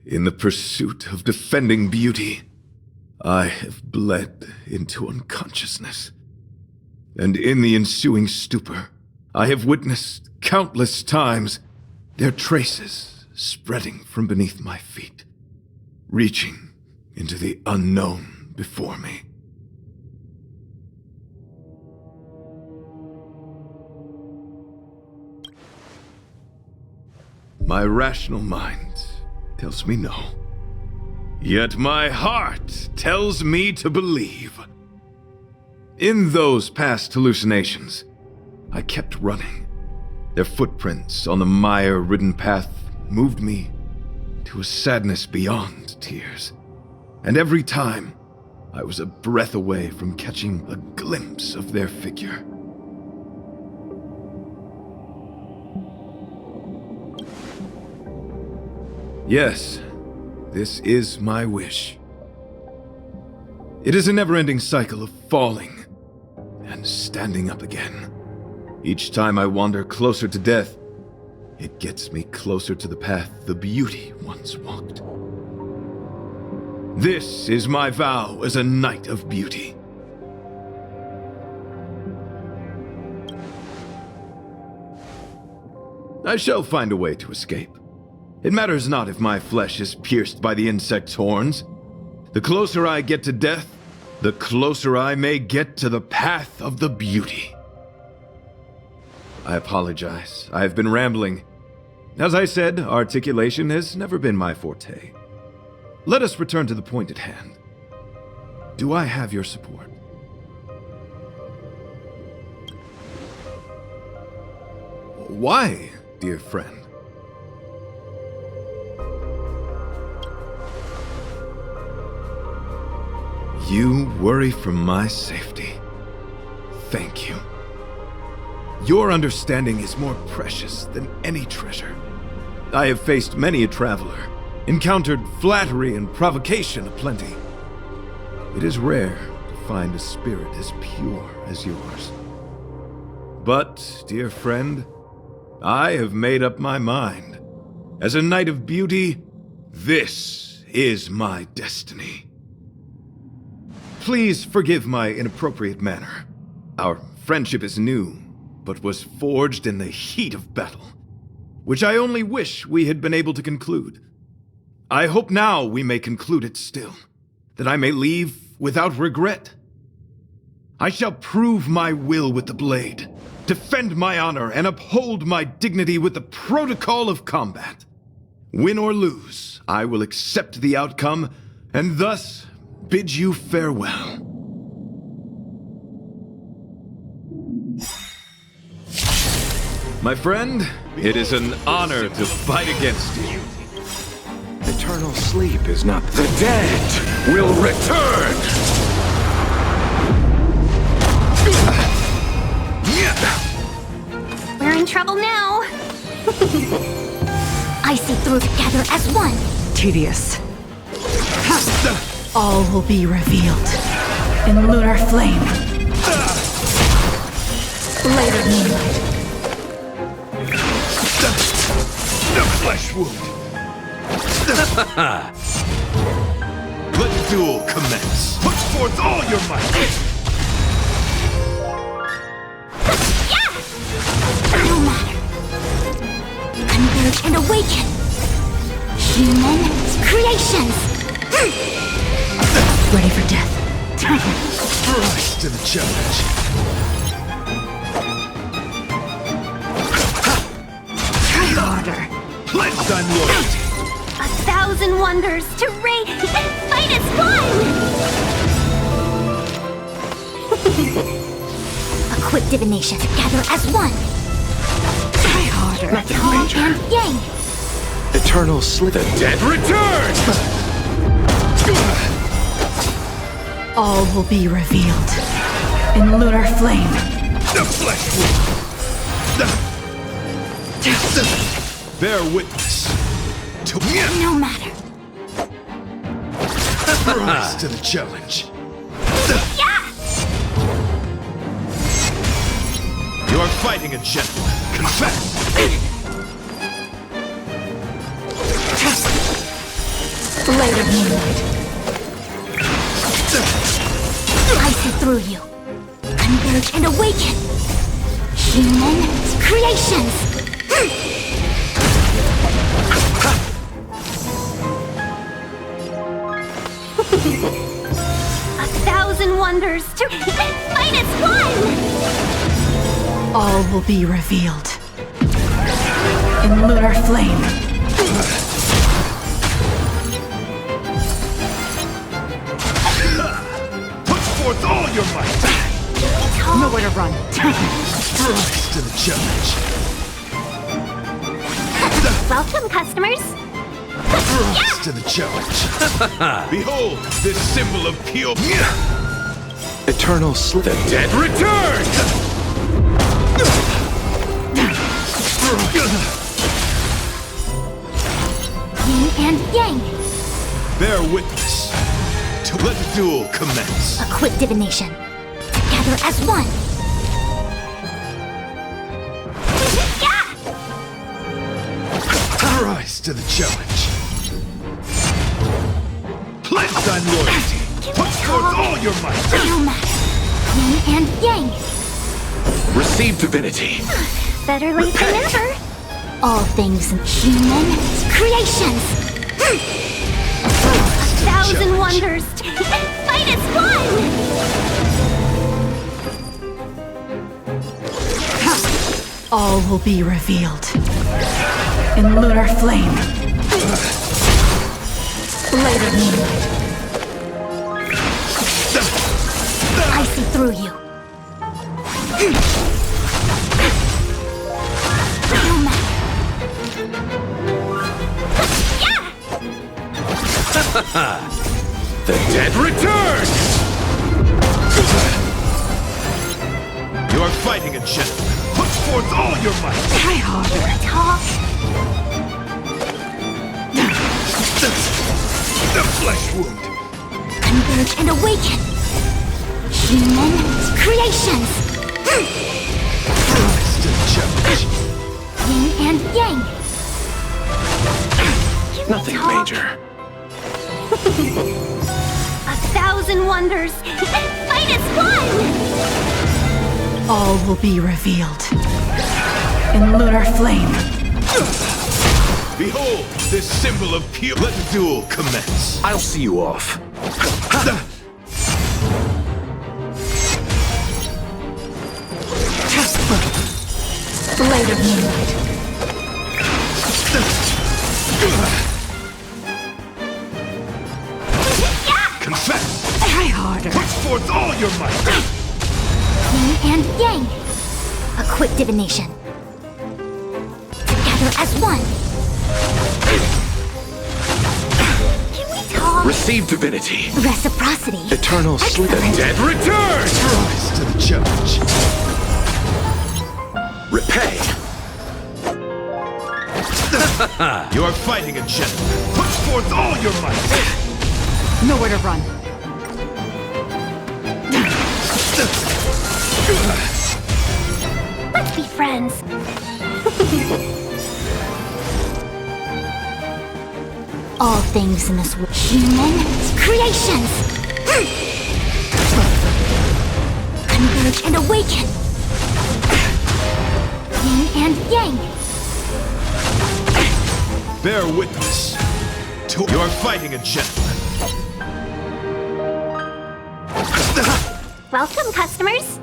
Speaker 7: In the pursuit of defending beauty, I have bled into unconsciousness. And in the ensuing stupor, I have witnessed countless times their traces spreading from beneath my feet, reaching into the unknown before me. My rational mind tells me no. Yet my heart tells me to believe. In those past hallucinations, I kept running. Their footprints on the mire-ridden path moved me to a sadness beyond tears. And every time, I was a breath away from catching a glimpse of their figure. Yes, this is my wish. It is a never-ending cycle of falling and standing up again. Each time I wander closer to death, it gets me closer to the path the beauty once walked. This is my vow as a knight of beauty. I shall find a way to escape. It matters not if my flesh is pierced by the insect's horns. The closer I get to death, the closer I may get to the path of the beauty. I apologize. I have been rambling. As I said, articulation has never been my forte. Let us return to the point at hand. Do I have your support? Why, dear friend? You worry for my safety. Thank you. Your understanding is more precious than any treasure. I have faced many a traveler, encountered flattery and provocation aplenty. It is rare to find a spirit as pure as yours. But, dear friend, I have made up my mind. As a knight of beauty, this is my destiny. Please forgive my inappropriate manner. Our friendship is new, but was forged in the heat of battle, which I only wish we had been able to conclude. I hope now we may conclude it still, that I may leave without regret. I shall prove my will with the blade, defend my honor, and uphold my dignity with the protocol of combat. Win or lose, I will accept the outcome, and thus bid you farewell. My friend, it is an honor to fight against you.
Speaker 6: Eternal sleep is not... The dead will return!
Speaker 3: We're in trouble now. I see through together as one.
Speaker 8: Tedious. All will be revealed in lunar flame. Later moonlight.
Speaker 7: The flesh wound. Let the duel commence. Put forth all your might.
Speaker 3: No matter. Converge and awaken. Human creations.
Speaker 8: Ready for death.
Speaker 7: Rise to the challenge.
Speaker 8: Try harder.
Speaker 7: Pledge thy loyalty.
Speaker 3: 1,000 wonders to raid and fight as one! Equip divination together as one.
Speaker 8: Try harder.
Speaker 3: Yang and Yang.
Speaker 6: Eternal sleep. The dead return!
Speaker 8: All will be revealed in lunar flame.
Speaker 7: The flesh wound. Bear witness to
Speaker 3: No matter.
Speaker 7: rise to the challenge. You are fighting a gentleman. Confess.
Speaker 8: Later moonlight.
Speaker 3: I see through you. Converge and awaken. Human creations. A thousand wonders to fight as one.
Speaker 8: All will be revealed. In lunar flame.
Speaker 7: Put forth all your might!
Speaker 8: Nowhere to run.
Speaker 7: Rise to the challenge.
Speaker 3: Welcome, customers.
Speaker 7: Rise to the challenge. Behold, this symbol of pure...
Speaker 11: Eternal sleep.
Speaker 6: The dead return!
Speaker 3: Yin and yang.
Speaker 7: Bear witness to let the duel commence.
Speaker 3: A quick divination. Together as one.
Speaker 7: Rise to the challenge. Pledge thy loyalty. Put forth all your might.
Speaker 3: No matter. Yin and yang.
Speaker 6: Receive divinity.
Speaker 3: Better late than never. All things human creations. A thousand wonders to fight as one.
Speaker 8: All will be revealed. In lunar flame. Blade of moonlight.
Speaker 3: I see through you. No matter.
Speaker 6: The dead return!
Speaker 7: You are fighting a gentleman. Put forth all your might.
Speaker 8: Try harder.
Speaker 3: Talk.
Speaker 7: The flesh wound.
Speaker 3: Converge and awaken. Human creations.
Speaker 7: Rise to the challenge.
Speaker 3: Yin and yang.
Speaker 6: Nothing major.
Speaker 3: A thousand wonders. Fight as one.
Speaker 8: All will be revealed. In lunar flame.
Speaker 7: Behold, this symbol of pure... Let the duel commence.
Speaker 6: I'll see you off.
Speaker 8: Blade of moonlight.
Speaker 7: Confess.
Speaker 8: Try harder.
Speaker 7: Put forth all your might.
Speaker 3: Yin and yang. A quick divination. Together as one. Can we talk?
Speaker 6: Receive divinity.
Speaker 3: Reciprocity.
Speaker 11: Eternal sleep.
Speaker 3: Excellent.
Speaker 6: Dead return!
Speaker 7: Rise to the challenge.
Speaker 6: Repay.
Speaker 7: You are fighting a gentleman. Put forth all your might.
Speaker 8: Nowhere to run.
Speaker 3: Let's be friends. All things in this world. Human creations. Converge and awaken. Yin and yang.
Speaker 7: Bear witness to... You are fighting a gentleman.
Speaker 3: Welcome, customers.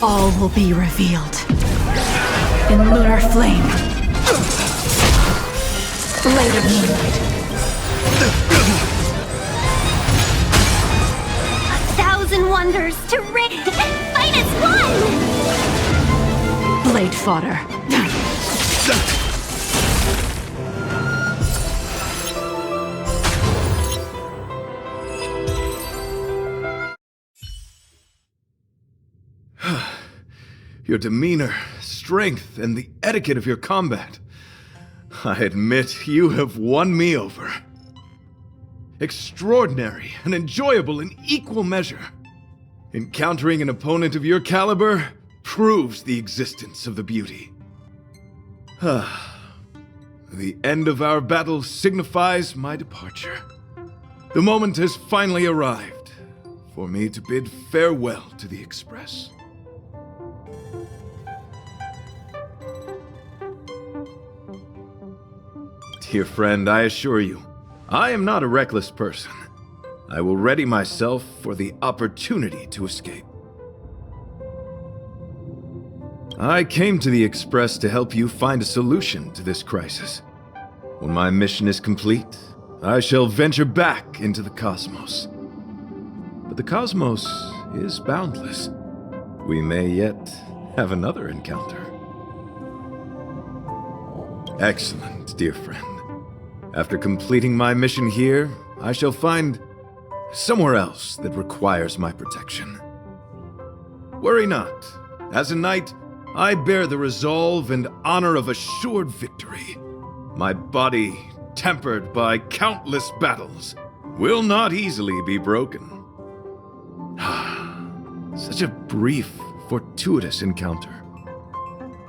Speaker 8: All will be revealed. In lunar flame. Blade of moonlight.
Speaker 3: A thousand wonders to fight as one.
Speaker 8: Blade fodder.
Speaker 7: Your demeanor, strength, and the etiquette of your combat. I admit you have won me over. Extraordinary and enjoyable in equal measure. Encountering an opponent of your caliber proves the existence of the beauty. the end of our battle signifies my departure. The moment has finally arrived for me to bid farewell to the Express. Dear friend, I assure you, I am not a reckless person. I will ready myself for the opportunity to escape. I came to the Express to help you find a solution to this crisis. When my mission is complete, I shall venture back into the cosmos. But the cosmos is boundless. We may yet have another encounter. Excellent, dear friend. After completing my mission here, I shall find somewhere else that requires my protection. Worry not. As a knight, I bear the resolve and honor of assured victory. My body, tempered by countless battles, will not easily be broken. Such a brief, fortuitous encounter.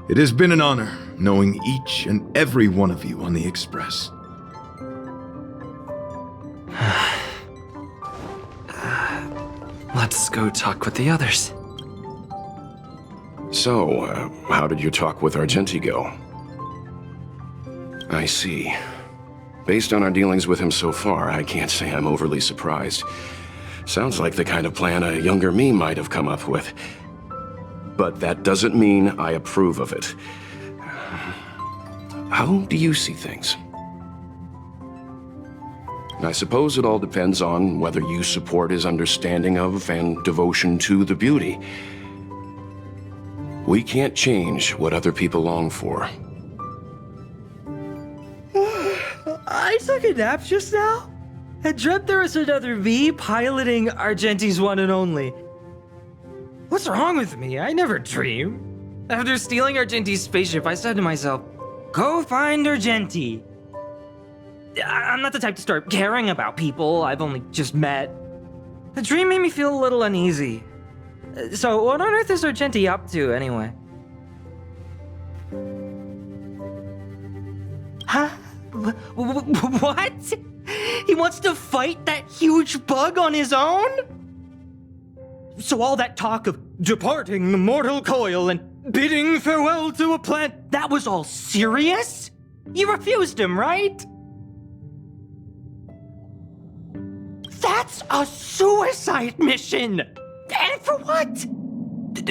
Speaker 7: It has been an honor knowing each and every one of you on the Express.
Speaker 11: Let's go talk with the others.
Speaker 6: So, how did your talk with Argenti go? I see. Based on our dealings with him so far, I can't say I'm overly surprised. Sounds like the kind of plan a younger me might have come up with. But that doesn't mean I approve of it. How do you see things? I suppose it all depends on whether you support his understanding of and devotion to the beauty. We can't change what other people long for.
Speaker 9: I took a nap just now and dreamt there was another me piloting Argenti's one and only. What's wrong with me? I never dream. After stealing Argenti's spaceship, I said to myself, go find Argenti. I'm not the type to start caring about people I've only just met. The dream made me feel a little uneasy. So what on earth is Argenti up to, anyway? Huh? What? He wants to fight that huge bug on his own? So all that talk of departing the mortal coil and bidding farewell to a planet, that was all serious? You refused him, right? That's a suicide mission! And for what?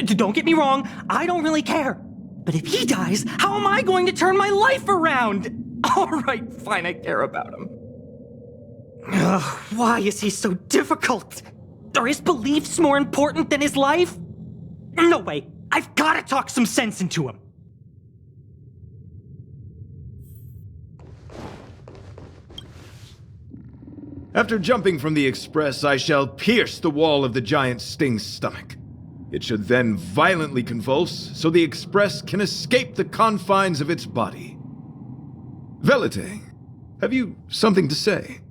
Speaker 9: Don't get me wrong, I don't really care. But if he dies, how am I going to turn my life around? Alright, fine, I care about him. Ugh, why is he so difficult? Are his beliefs more important than his life? No way, I've gotta talk some sense into him.
Speaker 7: After jumping from the Express, I shall pierce the wall of the giant sting's stomach. It should then violently convulse so the Express can escape the confines of its body. Velite, have you something to say?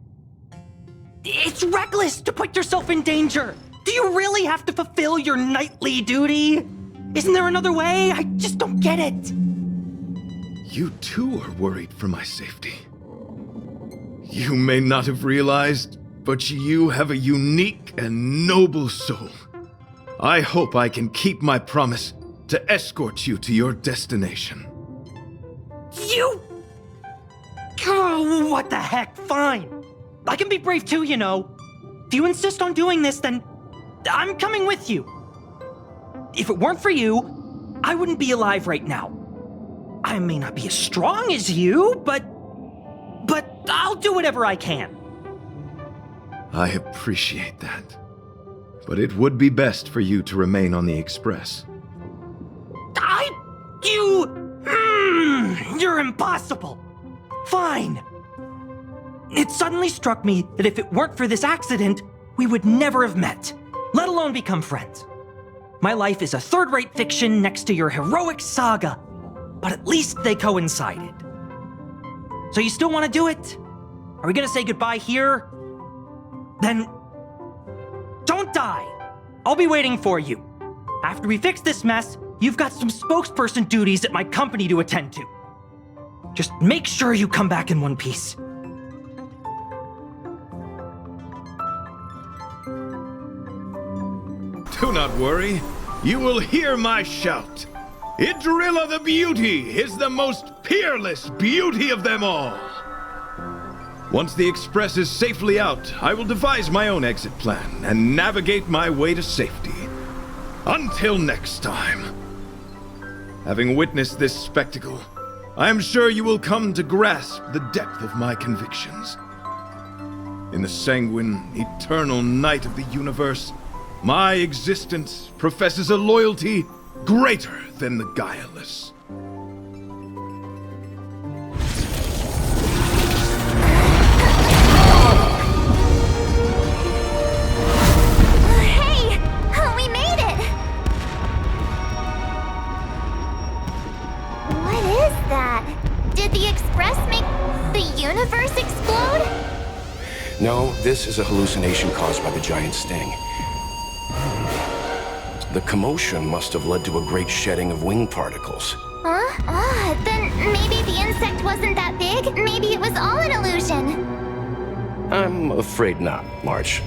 Speaker 9: It's reckless to put yourself in danger. Do you really have to fulfill your knightly duty? Isn't there another way? I just don't get it.
Speaker 7: You too are worried for my safety. You may not have realized, but you have a unique and noble soul. I hope I can keep my promise to escort you to your destination.
Speaker 9: You... Oh, what the heck? Fine. I can be brave too, you know. If you insist on doing this, then I'm coming with you. If it weren't for you, I wouldn't be alive right now. I may not be as strong as you, but I'll do whatever I can.
Speaker 7: I appreciate that. But it would be best for you to remain on the Express.
Speaker 9: You're impossible. Fine. It suddenly struck me that if it weren't for this accident, we would never have met, let alone become friends. My life is a third-rate fiction next to your heroic saga, but at least they coincided. So you still want to do it? Are we gonna say goodbye here? Then don't die. I'll be waiting for you. After we fix this mess, you've got some spokesperson duties at my company to attend to. Just make sure you come back in one piece.
Speaker 7: Do not worry. You will hear my shout. Idrilla the Beauty is the most peerless beauty of them all. Once the express is safely out, I will devise my own exit plan and navigate my way to safety. Until next time. Having witnessed this spectacle, I am sure you will come to grasp the depth of my convictions. In the sanguine, eternal night of the universe, my existence professes a loyalty greater than the guileless.
Speaker 3: Hey! We made it! What is that? Did the express make the universe explode?
Speaker 6: No, this is a hallucination caused by the giant sting. The commotion must have led to a great shedding of wing particles.
Speaker 3: Huh? Then maybe the insect wasn't that big? Maybe it was all an illusion?
Speaker 6: I'm afraid not, March.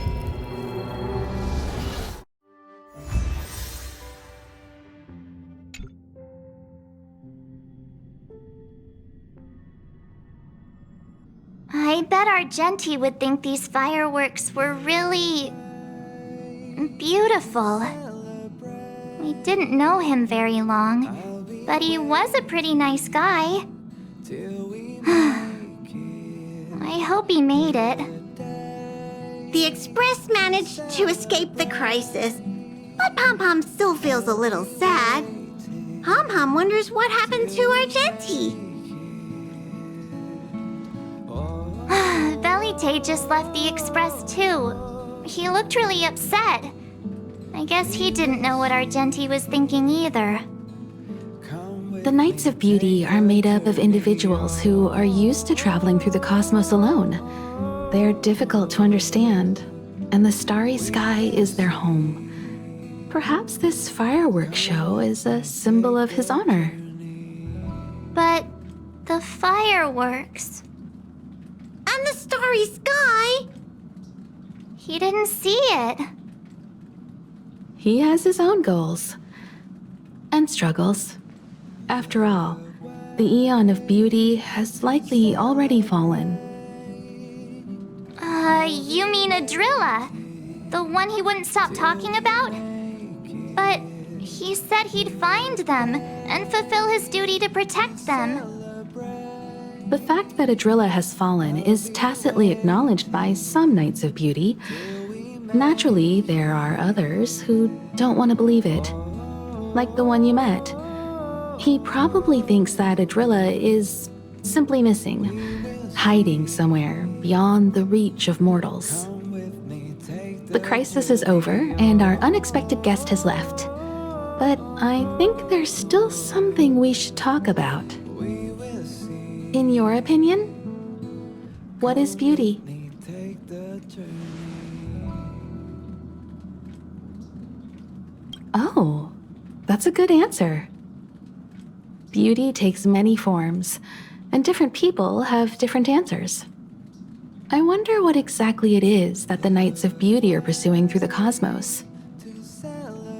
Speaker 3: I bet Argenti would think these fireworks were really beautiful. We didn't know him very long, but he was a pretty nice guy. I hope he made it.
Speaker 2: The Express managed to escape the crisis, but Pom-Pom still feels a little sad. Pom-Pom wonders what happened to Argenti.
Speaker 3: Velite just left the Express too. He looked really upset. I guess he didn't know what Argenti was thinking either.
Speaker 4: The Knights of Beauty are made up of individuals who are used to traveling through the cosmos alone. They're difficult to understand, and the starry sky is their home. Perhaps this fireworks show is a symbol of his honor.
Speaker 3: But the fireworks...
Speaker 2: And the starry sky!
Speaker 3: He didn't see it.
Speaker 4: He has his own goals and struggles. After all, the Eon of Beauty has likely already fallen.
Speaker 3: You mean Idrilla? The one he wouldn't stop talking about? But he said he'd find them and fulfill his duty to protect them.
Speaker 4: The fact that Idrilla has fallen is tacitly acknowledged by some Knights of Beauty. Naturally, there are others who don't want to believe it. Like the one you met. He probably thinks that Idrilla is simply missing, hiding somewhere beyond the reach of mortals. The crisis is over, and our unexpected guest has left. But I think there's still something we should talk about. In your opinion, what is beauty? Oh, that's a good answer. Beauty takes many forms, and different people have different answers. I wonder what exactly it is that the Knights of Beauty are pursuing through the cosmos.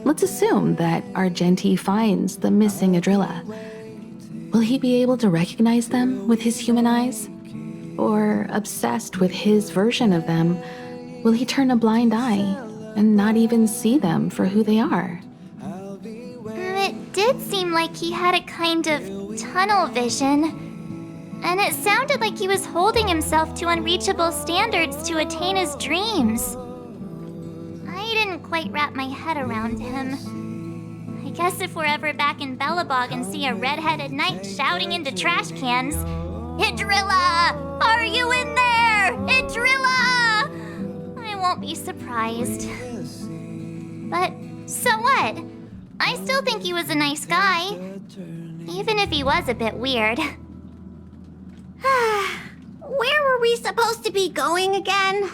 Speaker 4: Let's assume that Argenti finds the missing Idrilla. Will he be able to recognize them with his human eyes? Or, obsessed with his version of them, will he turn a blind eye and not even see them for who they are?
Speaker 3: It did seem like he had a kind of tunnel vision. And it sounded like he was holding himself to unreachable standards to attain his dreams. I didn't quite wrap my head around him. I guess if we're ever back in Belobog and see a red-headed knight shouting into trash cans, "Idrilla! Are you in there? Idrilla!" I won't be surprised. But so what? I still think he was a nice guy. Even if he was a bit weird.
Speaker 2: Where were we supposed to be going again?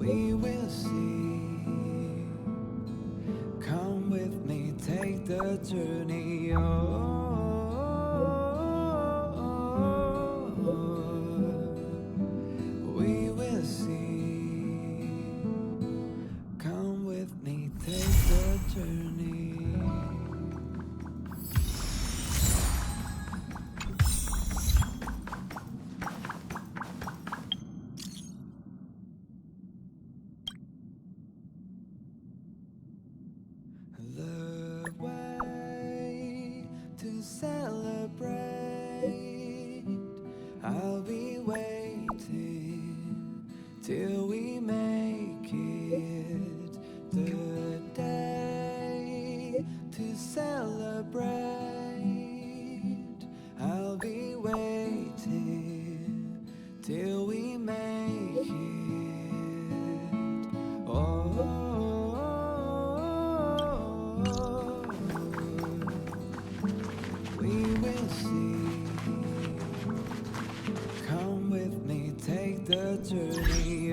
Speaker 1: we will see. Come with me, take the journey. We will see. Come with me, take the journey. The way to celebrate. I'll be waiting till we make it. The day to celebrate. I'll be waiting till we make it. Oh. We will see. Come with me, take the journey.